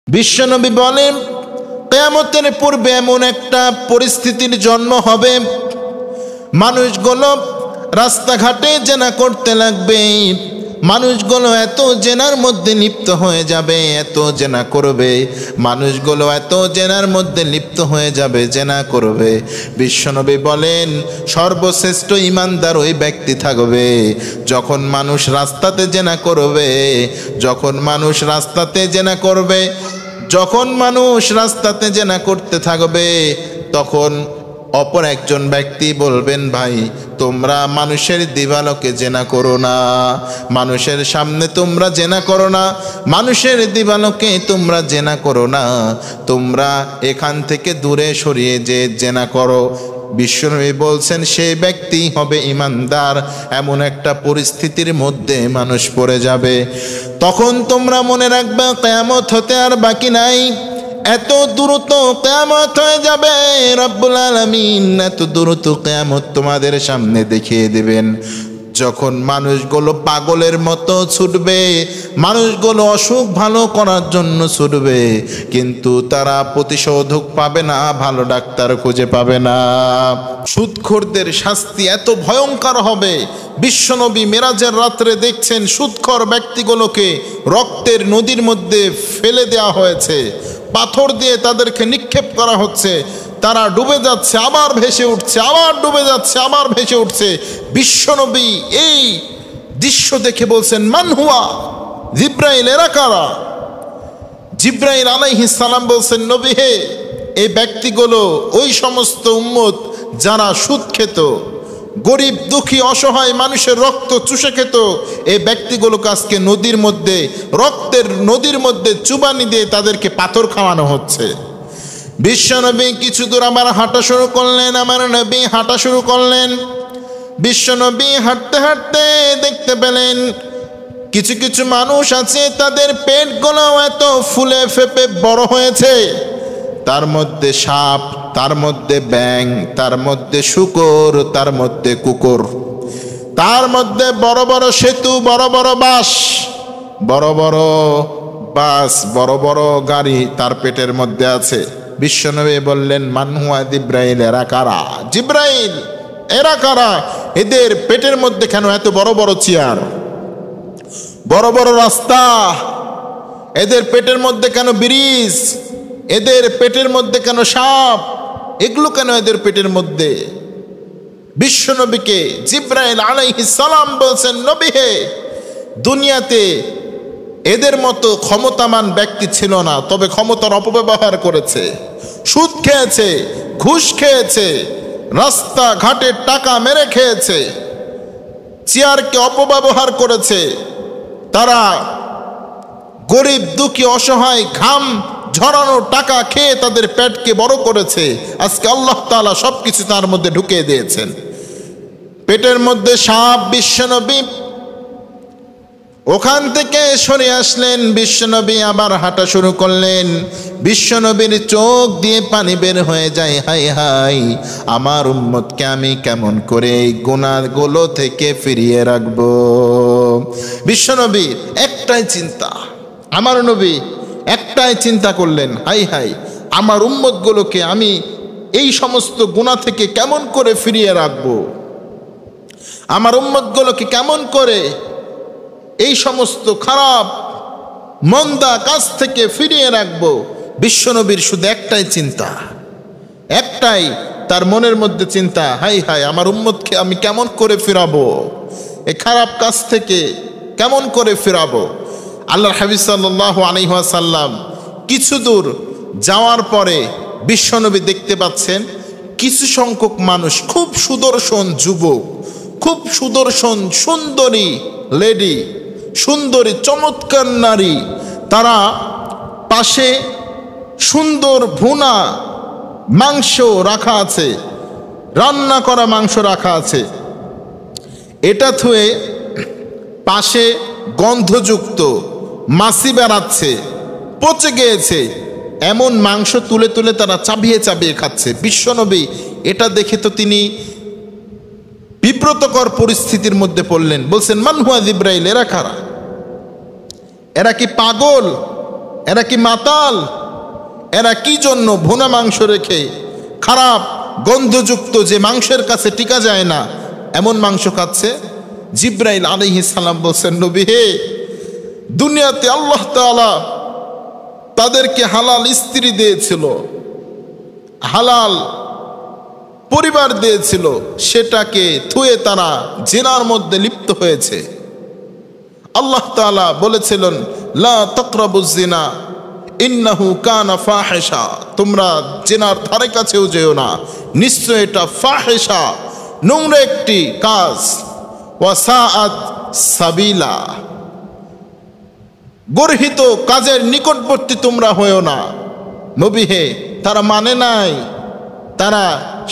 বিশ্বনবী বলেন, কিয়ামতের পূর্বে এমন একটা পরিস্থিতির জন্ম হবে, মানুষগুলো রাস্তাঘাটে জেনা করতে লাগবে। মানুষগুলো এত জেনার মধ্যে লিপ্ত হয়ে যাবে, এত জেনা করবে, মানুষগুলো এত জেনার মধ্যে লিপ্ত হয়ে যাবে, জেনা করবে। বিশ্বনবী বলেন, সর্বশ্রেষ্ঠ ঈমানদার ওই ব্যক্তি থাকবে যখন মানুষ রাস্তাতে জেনা করবে, যখন মানুষ রাস্তাতে জেনা করবে, যখন মানুষ রাস্তাতে জেনা করতে থাকবে, তখন অপর একজন ব্যক্তি বলবেন, ভাই তোমরা মানুষের দিবালোকে জেনা করো না, মানুষের সামনে তোমরা জেনা করো না, মানুষের দিবালোকে তোমরা জেনা করো না, তোমরা এখান থেকে দূরে সরিয়ে যে জেনা করো। বিশ্বনবী বলছেন, সেই ব্যক্তি হবে ঈমানদার। এমন একটা পরিস্থিতির মধ্যে মানুষ পড়ে যাবে, তখন তোমরা মনে রাখবে কিয়ামত হতে আর বাকি নাই। এত দ্রুত কিয়ামত হয়ে যাবে, রব্বুল আলামিন এত দ্রুত কিয়ামত তোমাদের সামনে দেখিয়ে দেবেন, যখন মানুষগুলো পাগলের মতো ছুটবে, মানুষগুলো অসুখ ভালো করার জন্য ছুটবে, কিন্তু তারা প্রতিষেধক পাবে না, ভালো ডাক্তার খুঁজে পাবে না। সুদখোরদের শাস্তি এত ভয়ঙ্কর হবে। বিশ্বনবী মেরাজের রাত্রে দেখছেন সুদখোর ব্যক্তিগুলোকে রক্তের নদীর মধ্যে ফেলে দেওয়া হয়েছে, পাথর দিয়ে তাদেরকে নিক্ষেপ করা হচ্ছে, তারা ডুবে যাচ্ছে, আবার ভেসে উঠছে, আবার ডুবে যাচ্ছে, আবার ভেসে উঠছে। বিশ্বনবী এই দৃশ্য দেখে বলছেন, মান হুয়া? জিব্রাইল, এরা কারা? জিব্রাইল আলাইহিস সালাম বলছেন, নবী হে, এই ব্যক্তিগুলো ওই সমস্ত উম্মত যারা সুদ খেত, গরিব দুঃখী অসহায় মানুষের রক্ত চুষে খেত, এই ব্যক্তিগুলোকে আজকে নদীর মধ্যে, রক্তের নদীর মধ্যে চুবানি দিয়ে তাদেরকে পাথর খাওয়ানো হচ্ছে। বিশ্বনবী কিছু দূর আবার হাঁটা শুরু করলেন, আমার নবী হাঁটা শুরু করলেন। বিশ্বনবী হাঁটতে হাঁটতে দেখতে পেলেন কিছু কিছু মানুষ আছে, তাদের পেটগুলো এত ফুলে ফেপে বড় হয়েছে, তার মধ্যে সাপ, তার মধ্যে ব্যাঙ, তার মধ্যে শূকর, তার মধ্যে কুকুর, তার মধ্যে বড় বড় সেতু, বড় বড় বাস, বড় বড় বাস, বড় বড় গাড়ি তার পেটের মধ্যে আছে। বিশ্বনবী বললেন, মান হুয়া জিব্রাইল, এরা কারা? জিব্রাইল, এরা কারা? এদের পেটের মধ্যে কেন এত বড় বড় চেয়ার, বড় বড় রাস্তা? এদের পেটের মধ্যে কেন ব্রিজ? এদের পেটের মধ্যে কেন সাপ? এগুলো কেন এদের পেটের মধ্যে? বিশ্বনবীকে জিব্রাইল আলাইহিস সালাম বলছেন, নবী হে, দুনিয়াতে এদের মতো ক্ষমতামান ব্যক্তি ছিল না, তবে ক্ষমতার অপব্যবহার করেছে, সুদ খেয়েছে, ঘুষ খেয়েছে, রাস্তা ঘাটের টাকা মেরে খেয়েছে, চেয়ারকে অপব্যবহার করেছে, তারা গরিব দুঃখী অসহায় ঘাম ঝরানো টাকা খেয়ে তাদের পেটকে বড় করেছে। আজকে আল্লাহ তাআলা সবকিছু তার মধ্যে ঢুকিয়ে দিয়েছেন। পেটের মধ্যে সাপ। বিশ্বনবী ওখান থেকে সরে আসলেন, বিশ্বনবী আবার হাঁটা শুরু করলেন। বিশ্বনবীর চোখ দিয়ে পানি বের হয়ে যায়, হাই হাই, আমার উম্মতকে আমি কেমন করে এই গুনাহগুলো থেকে ফিরিয়ে রাখবো। বিশ্বনবীর একটাই চিন্তা, আমার নবী একটাই চিন্তা করলেন, হাই হাই, আমার উম্মতগুলোকে আমি এই সমস্ত গুনাহ থেকে কেমন করে ফিরিয়ে রাখবো, আমার উম্মতগুলোকে কেমন করে এই সমস্ত খারাপ মন্দা কাজ থেকে ফিরিয়ে রাখবো। বিশ্বনবীর শুধু একটাই চিন্তা, একটাই তার মনের মধ্যে চিন্তা, হাই হাই, আমার উম্মতকে আমি কেমন করে ফিরাবো, এই খারাপ কাজ থেকে কেমন করে ফিরাবো। আল্লাহর হাবিব সাল্লাল্লাহু আলাইহি ওয়াসাল্লাম কিছু দূর যাওয়ার পরে বিশ্বনবী দেখতে পাচ্ছেন কিছু সংখ্যক মানুষ, খুব সুদর্শন যুবক, খুব সুদর্শন সুন্দরী লেডি, সুন্দরী চমৎকার নারী, তারা পাশে সুন্দর ভুনা মাংস রাখা আছে, রান্না করা মাংস রাখা আছে, এটা থুয়ে পাশে গন্ধযুক্ত মাছি বেড়াচ্ছে, পচে গিয়েছে, এমন মাংস তুলে তুলে তারা চাবিয়ে চাবিয়ে খাচ্ছে। বিশ্বনবী এটা দেখে তো তিনি বিব্রতকর পরিস্থিতির মধ্যে পড়লেন, বলছেন, মান হুয়া জিব্রাইল, এরা কারা? এরা কি পাগল? এরা কি মাতাল? এরা কি জন্য ভুনা মাংস রেখে খারাপ গন্ধযুক্ত যে মাংসের কাছে টিকা যায় না এমন মাংস খাচ্ছে? জিব্রাইল আলাইহিস সালাম বলছেন, নবী হে, দুনিয়াতে আল্লাহ তাআলা তাদেরকে হালাল স্ত্রী দিয়েছিল, হালাল পরিবার দিয়েছিল, সেটাকে থুয়ে তারা জিনার মধ্যে লিপ্ত হয়েছে। আল্লাহ তাআলা বলেছিলেন, লা তাকরাবুজ জিনা ইন্নাহু কানা ফাহিশা, তোমরা জিনার ধারে কাছেও যেও না, নিশ্চয় এটা ফাহিশা, নোংরা একটি কাজ। ওয়া সাআত সাবিলা, গর্হিত কাজের নিকটবর্তী তোমরা হয়েও না। নবী হে, তারা মানে নাই, তারা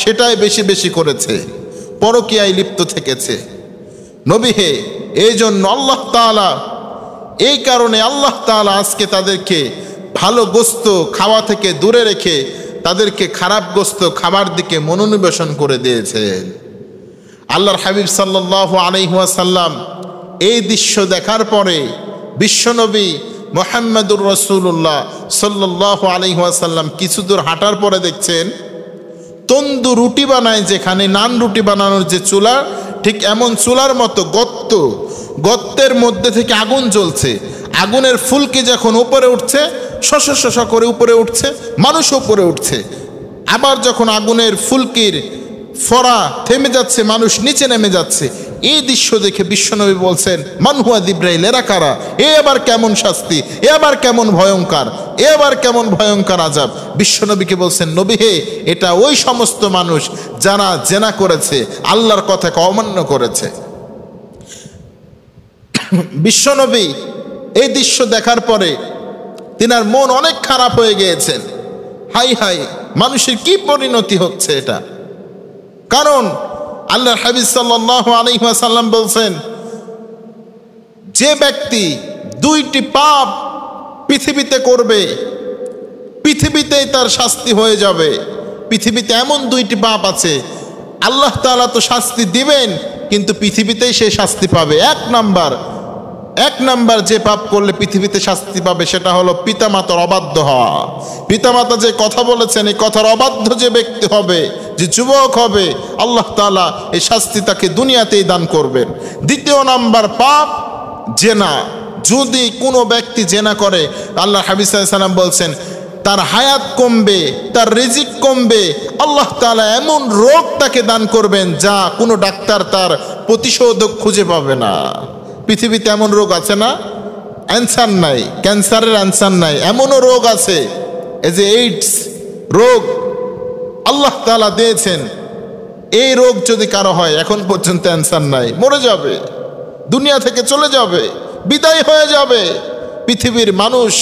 সেটাই বেশি বেশি করেছে, পরকীয়ায় লিপ্ত থেকেছে। নবী হে, এই জন্য আল্লাহ তাআলা, এই কারণে আল্লাহ তাআলা আজকে তাদেরকে ভালো গোস্ত খাওয়া থেকে দূরে রেখে তাদেরকে খারাপ গোস্ত খাবার দিকে মনোনিবেশন করে দিয়েছেন। আল্লাহর হাবিব সাল্লাল্লাহু আলাইহি ওয়াসাল্লাম এই দৃশ্য দেখার পরে বিশ্বনবী মুহাম্মদুর রাসূলুল্লাহ সাল্লাল্লাহু আলাইহি ওয়াসাল্লাম কিছু দূর হাঁটার পরে দেখছেন তন্দুর রুটি বানায়, যেখানে নান রুটি বানানোর যে চুলা, ঠিক এমন চুলার মতো গর্ত, গর্তের মধ্যে থেকে আগুন জ্বলছে। আগুনের ফুলকি যখন উপরে উঠছে, শশ শশ করে উপরে উঠছে, মানুষ উপরে উঠছে। আবার যখন আগুনের ফুলকির ফোঁড়া থেমে যাচ্ছে, মানুষ নিচে নেমে যাচ্ছে। এই দৃশ্য দেখে বিশ্বনবী বলছেন, মান হুয়া জিবরাইল, এরা কারা? এ আবার কেমন শাস্তি, এ আবার কেমন ভয়ঙ্কর, এ আবার কেমন ভয়ঙ্কর আযাব। বিশ্বনবীকে বলছেন, নবী হে, এটা ওই সমস্ত মানুষ যারা জেনা করেছে, আল্লাহর কথাকে অমান্য করেছে। বিশ্বনবী এই দৃশ্য দেখার পরে তিনার মন অনেক খারাপ হয়ে গিয়েছেন। হাই হাই, মানুষের কি পরিণতি হচ্ছে এটা। কারণ আল্লাহর হাবিব সাল্লাল্লাহু আলাইহি ওয়াসাল্লাম বলছেন, যে ব্যক্তি দুইটি পাপ পৃথিবীতে করবে, পৃথিবীতেই তার শাস্তি হয়ে যাবে। পৃথিবীতে এমন দুইটি পাপ আছে, আল্লাহ তাআলা তো শাস্তি দিবেন, কিন্তু পৃথিবীতেই সে শাস্তি পাবে। এক নাম্বার যে পাপ করলে পৃথিবীতে শাস্তি পাবে, সেটা হলো পিতামাতার অবাধ্য হওয়া। পিতামাতা যে কথা বলেছেন, এই কথার অবাধ্য যে ব্যক্তি হবে, যে যুবক হবে, আল্লাহ তাআলা এই শাস্তি তাকে দুনিয়াতেই দান করবেন। দ্বিতীয় নাম্বার পাপ জেনা। যদি কোনো ব্যক্তি জেনা করে, আল্লাহ হাবিব সাল্লাল্লাহু আলাইহি ওয়াসাল্লাম বলছেন, তার হায়াত কমবে, তার রিজিক কমবে, আল্লাহ তাআলা এমন রোগ তাকে দান করবেন যা কোনো ডাক্তার তার প্রতিষেধক খুঁজে পাবে না। পৃথিবীতে এমন রোগ আছে না? অ্যান্সার নাই, ক্যান্সারের অ্যান্সার নাই, এমনও রোগ আছে, এই যে এইডস রোগ আল্লাহ তাআলা দিয়েছেন। এই রোগ যদি কারো হয়, এখন পর্যন্ত অ্যান্সার নাই, মরে যাবে, দুনিয়া থেকে চলে যাবে, বিদায় হয়ে যাবে, পৃথিবীর মানুষ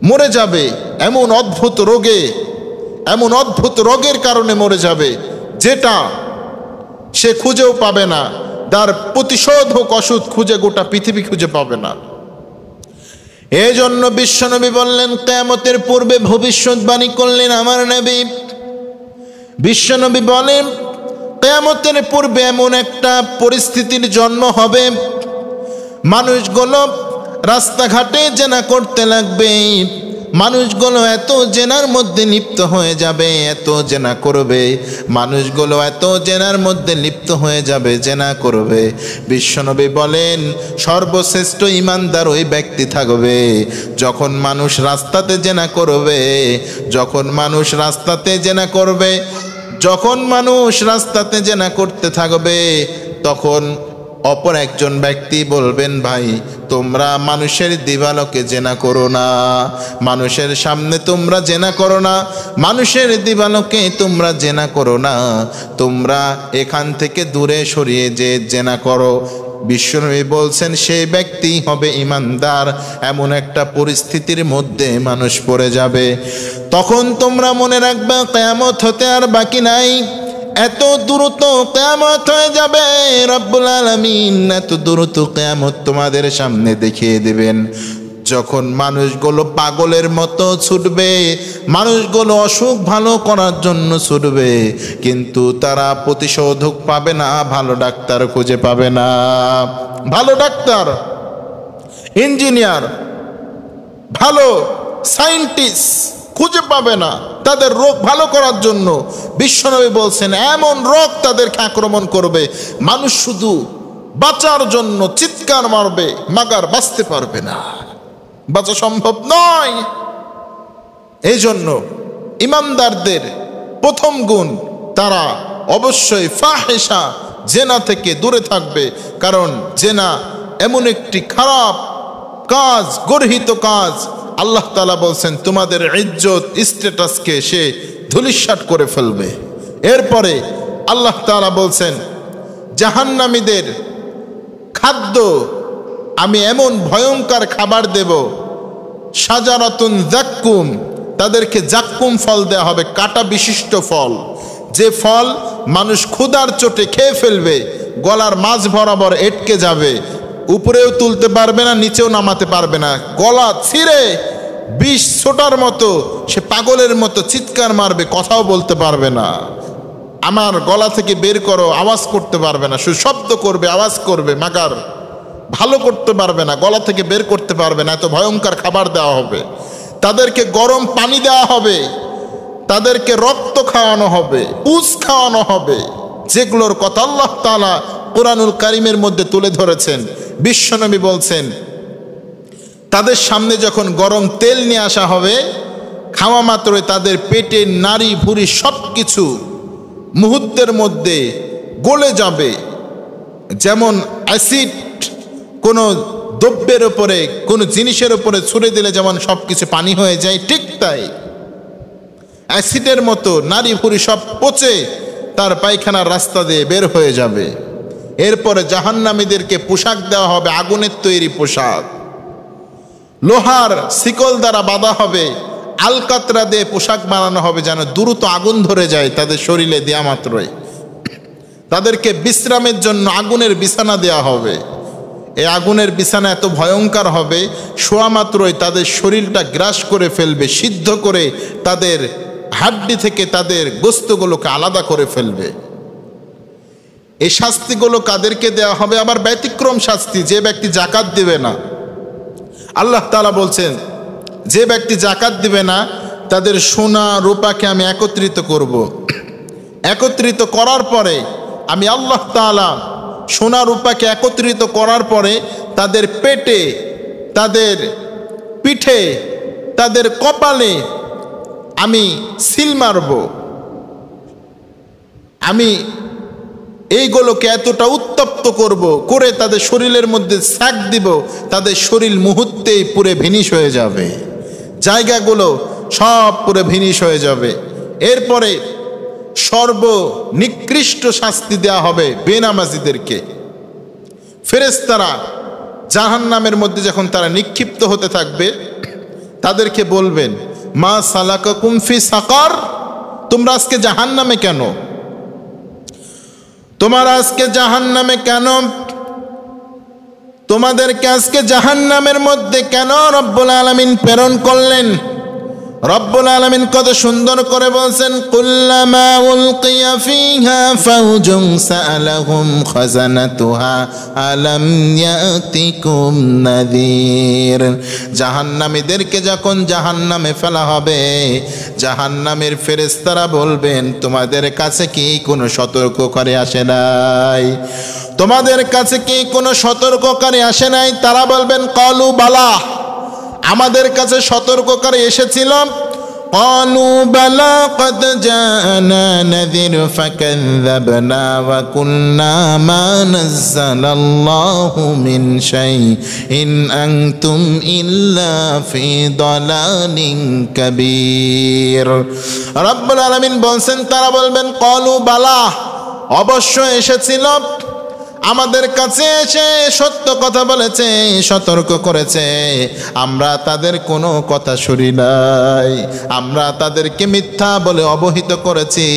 মরে যাবে। এমন অদ্ভুত রোগে, এমন অদ্ভুত রোগের কারণে মরে যাবে, যেটা সে খুঁজেও পাবে না, তার প্রতিষেধক ওষুধ খুঁজে গোটা পৃথিবী খুঁজে পাবে না। এই জন্য বিশ্বনবী বললেন, কিয়ামতের পূর্বে ভবিষ্যৎবাণী করলেন আমার নবী। বিশ্বনবী বলেন, কিয়ামতের পূর্বে এমন একটা পরিস্থিতির জন্ম হবে, মানুষগুলো রাস্তাঘাটে জেনা করতে লাগবে। মানুষগুলো এত জেনার মধ্যে লিপ্ত হয়ে যাবে, এত জেনা করবে, মানুষগুলো এত জেনার মধ্যে লিপ্ত হয়ে যাবে, জেনা করবে। বিশ্বনবী বলেন, সর্বশ্রেষ্ঠ ঈমানদার ওই ব্যক্তি থাকবে যখন মানুষ রাস্তাতে জেনা করবে, যখন মানুষ রাস্তাতে জেনা করবে, যখন মানুষ রাস্তাতে জেনা করতে থাকবে, তখন অপর একজন ব্যক্তি বলবেন, ভাই তোমরা মানুষের দিবালোকে জেনা করো না, মানুষের সামনে তোমরা জেনা করো না, মানুষের দিবালোকে তোমরা জেনা করো না, তোমরা এখান থেকে দূরে সরিয়ে যে জেনা করো। বিশ্বনবী বলছেন, সেই ব্যক্তি হবে ঈমানদার। এমন একটা পরিস্থিতির মধ্যে মানুষ পড়ে যাবে, তখন তোমরা মনে রাখবে কিয়ামত হতে আর বাকি নাই। এত দ্রুত কিয়ামত হয়ে যাবে, রব্বুল আলামিন এত দ্রুত কিয়ামত তোমাদের সামনে দেখিয়ে দেবেন, যখন মানুষগুলো পাগলের মতো ছুটবে, মানুষগুলো অসুখ ভালো করার জন্য ছুটবে, কিন্তু তারা প্রতিষেধক পাবে না, ভালো ডাক্তার খুঁজে পাবে না। ভালো ডাক্তার, ইঞ্জিনিয়ার, ভালো সায়েন্টিস্ট খুঁজে পাবে না তাদের রোগ ভালো করার জন্য। বিশ্বনবী বলছেন এমন রোগ তাদেরকে আক্রমণ করবে, মানুষ শুধু বাঁচার জন্য চিৎকার মারবে, মাগার বাঁচতে পারবে না, বাঁচা সম্ভব নয়। এই জন্য ইমানদারদের প্রথম গুণ, তারা অবশ্যই ফাহিশা জেনা থেকে দূরে থাকবে। কারণ জেনা এমন একটি খারাপ কাজ, গর্হিত কাজ, আল্লাহ তাআলা বলছেন তোমাদের ইজ্জত স্ট্যাটাসকে সে ধূলিসাৎ করে ফেলবে। এরপরে আল্লাহ তাআলা বলছেন জাহান্নামীদের খাদ্য আমি এমন ভয়ঙ্কর খাবার দেব, শাজারাতুন জাক্কুম, তাদেরকে জাক্কুম ফল দেয়া হবে, কাঁটা বিশিষ্ট ফল, যে ফল মানুষ ক্ষুধার চোটে খেয়ে ফেলবে, গলার মাঝ বরাবর এটকে যাবে, উপরেও তুলতে পারবে না, নিচেও নামাতে পারবে না, গলা ছিঁড়ে বিষ ছোটার মতো সে পাগলের মতো চিৎকার মারবে, কথাও বলতে পারবে না। আমার গলা থেকে বের করো, আওয়াজ করতে পারবে না, শুধু শব্দ করবে, আওয়াজ করবে, মাগার ভালো করতে পারবে না, গলা থেকে বের করতে পারবে না। এত ভয়ঙ্কর খাবার দেওয়া হবে। তাদেরকে গরম পানি দেওয়া হবে, তাদেরকে রক্ত খাওয়ানো হবে, পুষ খাওয়ানো হবে, যেগুলোর কথা আল্লাহ তাআলা কুরআনুল কারীমের মধ্যে তুলে ধরেছেন। বিশ্বনবী বলছেন তাদের সামনে যখন গরম তেল নিয়ে আসা হবে, খাওয়া মাত্রই তাদের পেটে নাড়ি ভুঁড়ি সব কিছু মুহূর্তের মধ্যে গলে যাবে। যেমন অ্যাসিড কোনো দ্রব্যের উপরে, কোনো জিনিসের উপরে ছুঁড়ে দিলে যেমন সব কিছু পানি হয়ে যায়, ঠিক তাই অ্যাসিডের মতো নাড়ি ভুঁড়ি সব পচে তার পায়খানার রাস্তা দিয়ে বের হয়ে যাবে। এরপরে জাহান্নামীদেরকে পোশাক দেওয়া হবে, আগুনের তৈরি পোশাক, লোহার শিকল দ্বারা বাঁধা হবে, আলকাতরা দিয়ে পোশাক বানানো হবে যেন দ্রুত আগুন ধরে যায় তাদের শরীরে দেয়া মাত্রই। তাদেরকে বিশ্রামের জন্য আগুনের বিছানা দেয়া হবে। এই আগুনের বিছানা এত ভয়ঙ্কর হবে, শোয়া মাত্রই তাদের শরীরটা গ্রাস করে ফেলবে, সিদ্ধ করে তাদের হাড্ডি থেকে তাদের গোস্তগুলোকে আলাদা করে ফেলবে। এই শাস্তিগুলো কাদেরকে দেওয়া হবে? আবার ব্যতিক্রম শাস্তি, যে ব্যক্তি যাকাত দিবে না। আল্লাহ তাআলা বলছেন যে ব্যক্তি যাকাত দিবে না তাদের সোনা রূপাকে আমি একত্রিত করব। একত্রিত করার পরে আমি আল্লাহ তাআলা সোনা রূপাকে একত্রিত করার পরে তাদের পেটে, তাদের পিঠে, তাদের কপালে আমি সিল মারব। আমি এইগুলোকে এতটা উত্তপ্ত করব, করে তাদের শরীরের মধ্যে ছাক দিব, তাদের শরীর মুহূর্তেই পুরে ভিনিশ হয়ে যাবে, জায়গাগুলো সব পুরে ভিনিশ হয়ে যাবে। এরপরে সর্বনিকৃষ্ট শাস্তি দেওয়া হবে বেনামাজিদেরকে। ফেরেশতারা জাহান্নামের মধ্যে যখন তারা নিক্ষিপ্ত হতে থাকবে, তাদেরকে বলবেন মা সালাকাকুম ফি সাকার, তোমরা আজকে জাহান্নামে কেন? তোমরা আজকে জাহান্নামে কেন? তোমাদেরকে আজকে জাহান্নামের মধ্যে কেন রব্বুল আলামিন প্রেরণ করলেন? রব্বুল আলামিন কত সুন্দর করে বলছেন, কুল্লামা উলকিয়া ফিহা ফাউজুন সাআলাহুম খাজানাতুহা আলাম ইয়াতিকুম নাযীর। জাহান্নামীদেরকে যখন জাহান্নামে ফেলা হবে, জাহান্নামের ফেরেশতারা বলবেন তোমাদের কাছে কি কোনো সতর্ককারী আসে নাই? তোমাদের কাছে কি কোনো সতর্ককারী আসে নাই? তারা বলবেন ক্বালু বালা, আমাদের কাছে সতর্ককারী এসেছিল। ক্বালু বালা ক্বাদ জাআনা নাযীর ফাকাযযাবনা ওয়া কুলনা মা নাযালাল্লাহু মিন শাইইন আনতুম ইল্লা ফি দালালিন কাবীর। রব্বুল আলামিন বলছেন, তারা বলবেন ক্বালু বালা, অবশ্যই এসেছিল, আমাদের কাছে এসে সত্য কথা বলেছে, সতর্ক করেছে, আমরা তাদের কোনো কথা শুনি নাই, আমরা তাদেরকে মিথ্যা বলে অবহিত করেছি,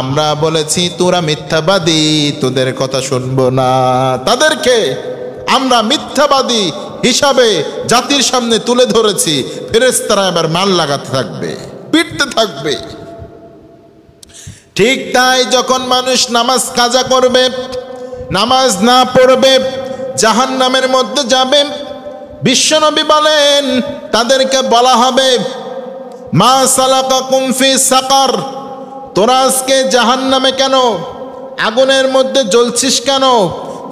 আমরা বলেছি তোরা মিথ্যাবাদী, তোদের কথা শুনবো না। তাদেরকে আমরা মিথ্যাবাদী হিসাবে জাতির সামনে তুলে ধরেছি। ফেরেশতারা এবার মান লাগাতে থাকবে, পিটতে থাকবে। ঠিক তাই যখন মানুষ নামাজ কাজা করবে, নামাজ না পড়বে, জাহান্নামের মধ্যে যাবে, বিশ্বনবী বলেন, তাদেরকে বলা হবে, মা সালাকাকুম ফি সাকার, তোরা আজকে জাহান্নামে কেন, আগুনের মধ্যে জ্বলছিস কেন?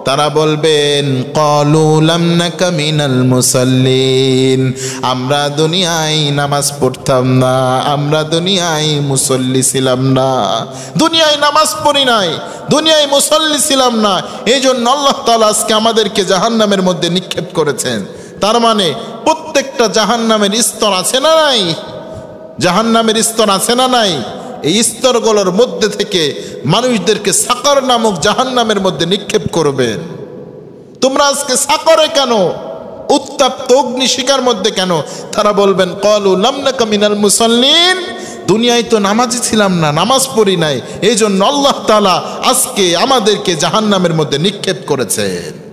তারা বলবেন, ক্বালু লাম নাকা মিনাল মুসাল্লিন, আমরা দুনিয়ায় নামাজ পড়তাম না, আমরা দুনিয়ায় মুসল্লি ছিলাম না, দুনিয়ায় নামাজ পড়ি নাই, দুনিয়ায় মুসল্লি ছিলাম না, এই জন্য আল্লাহ তাআলা আজকে আমাদেরকে জাহান্নামের মধ্যে নিক্ষেপ করেছেন। তার মানে প্রত্যেকটা জাহান্নামের স্তর আছে না নাই? জাহান্নামের স্তর আছে না নাই? এই স্তরগুলোর মধ্যে থেকে মানুষদেরকে সাকার নামক জাহান্নামের মধ্যে নিক্ষেপ করবেন। তোমরা আজকে সাকারে কেন, উত্তপ্ত অগ্নিশিখার মধ্যে কেন? তারা বলবেন, ক্বালু লাম নাকা মিনাল মুসাল্লিন, দুনিয়ায় তো নামাজি ছিলাম না, নামাজ পড়ি নাই, এই জন্য আল্লাহ তাআলা আজকে আমাদেরকে জাহান্নামের মধ্যে নিক্ষেপ করেছেন।